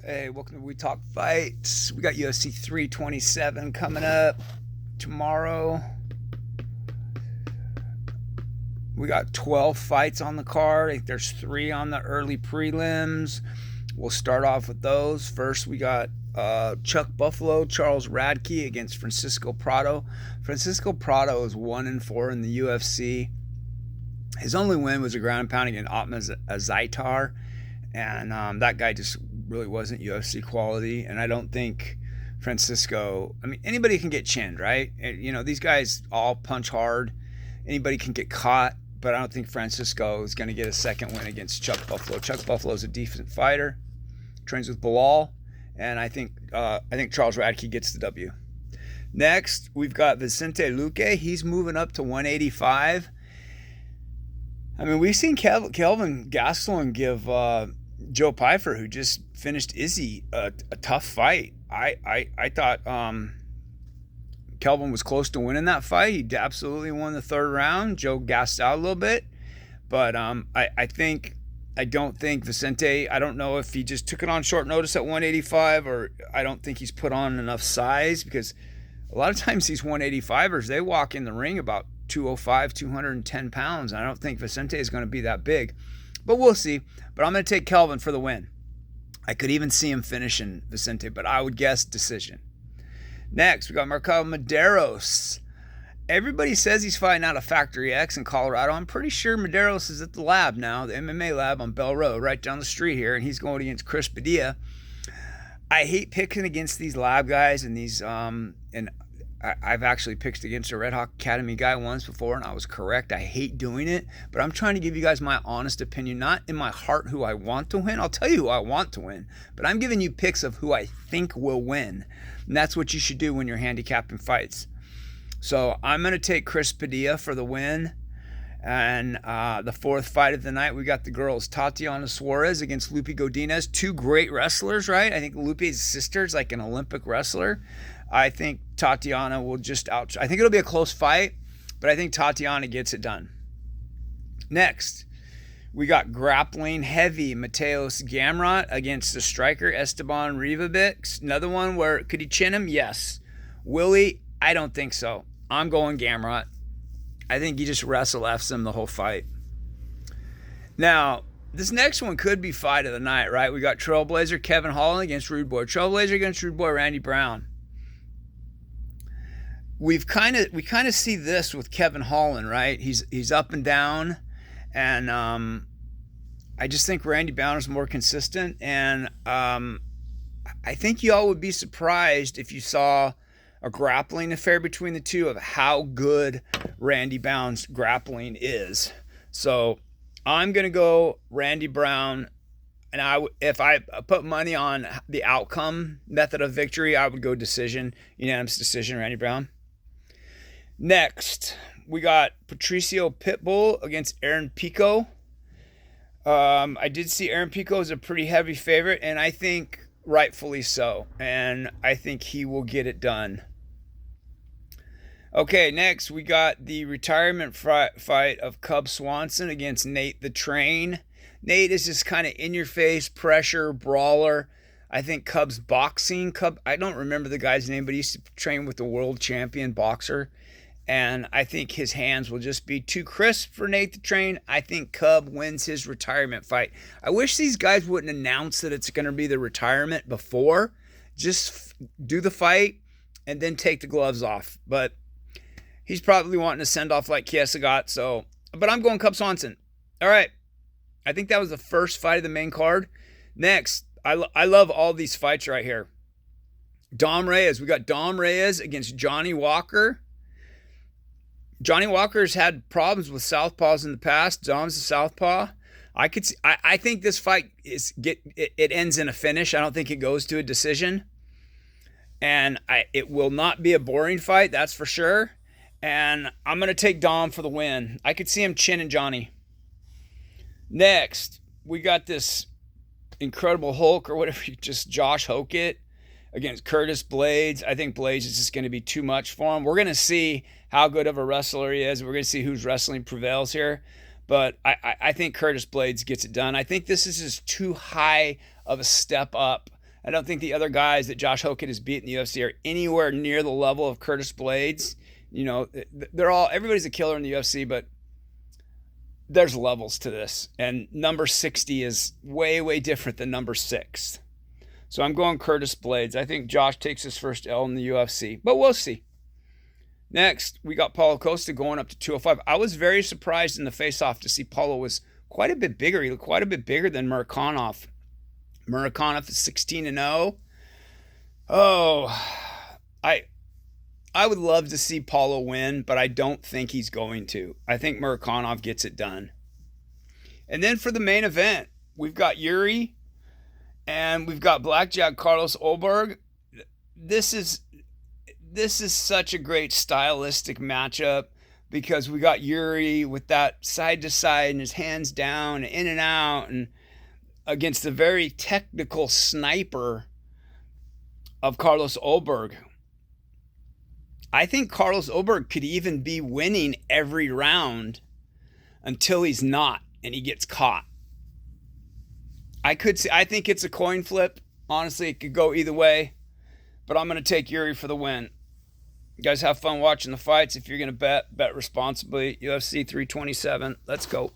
Hey, welcome to We Talk Fights. We got UFC 327 coming up tomorrow. We got 12 fights on the card. I think there's 3 on the early prelims. We'll start off with those. First, we got Chuck Buffalo, Charles Radke against Francisco Prado. Francisco Prado is 1-4 in the UFC. His only win was a ground and pound against Otman Zaitar. And that guy just really wasn't UFC quality. And I don't think Francisco, anybody can get chinned, right? You know, these guys all punch hard. Anybody can get caught. But I don't think Francisco is going to get a second win against Chuck Buffalo. Chuck Buffalo is a decent fighter. Trains with Bilal. And I think Charles Radke gets the W. Next, we've got Vicente Luque. He's moving up to 185. We've seen Kelvin Gastelum give Joe Pyfer, who just finished Izzy, a tough fight. I thought Kelvin was close to winning that fight. He absolutely won the third round. Joe gassed out a little bit. But I don't think Vicente, I don't know if he just took it on short notice at 185, or I don't think he's put on enough size, because a lot of times these 185ers, they walk in the ring about 205, 210 pounds. I don't think Vicente is going to be that big, but we'll see. But I'm going to take Kelvin for the win. I could even see him finishing Vicente, but I would guess decision. Next, we got Mercado Medeiros. Everybody says he's fighting out of Factory X in Colorado. I'm pretty sure Medeiros is at the lab now, the MMA lab on Bell Road, right down the street here, and he's going against Chris Padilla. I hate picking against these lab guys and these, and I've actually picked against a Red Hawk Academy guy once before, and I was correct. I hate doing it, but I'm trying to give you guys my honest opinion, not in my heart who I want to win. I'll tell you who I want to win, but I'm giving you picks of who I think will win, and that's what you should do when you're handicapping fights. So I'm going to take Chris Padilla for the win. And the fourth fight of the night, we got the girls, Tatiana Suarez against Lupe Godinez. 2 great wrestlers, right? I think Lupe's sister is like an Olympic wrestler. I think Tatiana will just I think it'll be a close fight, but I think Tatiana gets it done. Next, we got grappling heavy Mateus Gamrot against the striker Esteban Rivabic. Another one where, could he chin him? Yes. Will he? I don't think so. I'm going Gamrot. I think he just wrestle F's him the whole fight. Now, this next one could be fight of the night, right? We got Trailblazer Kevin Holland against Rude Boy. Trailblazer against Rude Boy Randy Brown. We kind of see this with Kevin Holland, right? He's up and down, and I just think Randy Brown is more consistent, and I think y'all would be surprised if you saw a grappling affair between the two, of how good Randy Brown's grappling is. So I'm going to go Randy Brown, and if I put money on the outcome method of victory, I would go decision, unanimous decision, Randy Brown. Next, we got Patricio Pitbull against Aaron Pico. I did see Aaron Pico is a pretty heavy favorite, and I think rightfully so, and I think he will get it done. Okay, next we got the retirement fight of Cub Swanson against Nate the Train. Nate is just kind of in-your-face, pressure, brawler. I think Cub's boxing. I don't remember the guy's name, but he used to train with the world champion boxer. And I think his hands will just be too crisp for Nate the Train. I think Cub wins his retirement fight. I wish these guys wouldn't announce that it's going to be the retirement before. Just do the fight and then take the gloves off. But he's probably wanting to send off like Chiesa got. But I'm going Cub Swanson. All right. I think that was the first fight of the main card. Next, I love all these fights right here. Dom Reyes. We got Dom Reyes against Johnny Walker. Johnny Walker's had problems with southpaws in the past. Dom's a southpaw. I think this fight it ends in a finish. I don't think it goes to a decision. And it will not be a boring fight, that's for sure. And I'm going to take Dom for the win. I could see him chinning Johnny. Next, we got this Incredible Hulk, or whatever, just Josh Hokett against Curtis Blades. I think Blades is just going to be too much for him. We're going to see how good of a wrestler he is. We're going to see whose wrestling prevails here. But I think Curtis Blades gets it done. I think this is just too high of a step up I don't think the other guys that Josh Hogan has beat in the UFC are anywhere near the level of Curtis Blades. You know, everybody's a killer in the UFC, but there's levels to this. And number 60 is way, way different than number 6. So I'm going Curtis Blades. I think Josh takes his first L in the UFC, but we'll see. Next, we got Paulo Costa going up to 205. I was very surprised in the face-off to see Paulo was quite a bit bigger. He looked quite a bit bigger than Murakhanov. Murakhanov is 16-0. Oh, I would love to see Paulo win, but I don't think he's going to. I think Murakhanov gets it done. And then for the main event, we've got Yuri and we've got Blackjack Carlos Ulberg. This is such a great stylistic matchup because we got Yuri with that side to side and his hands down, in and out, and against the very technical sniper of Carlos Ulberg. I think Carlos Ulberg could even be winning every round until he's not and he gets caught. I think it's a coin flip. Honestly, it could go either way, but I'm going to take Yuri for the win. You guys have fun watching the fights. If you're going to bet responsibly. UFC 327. Let's go.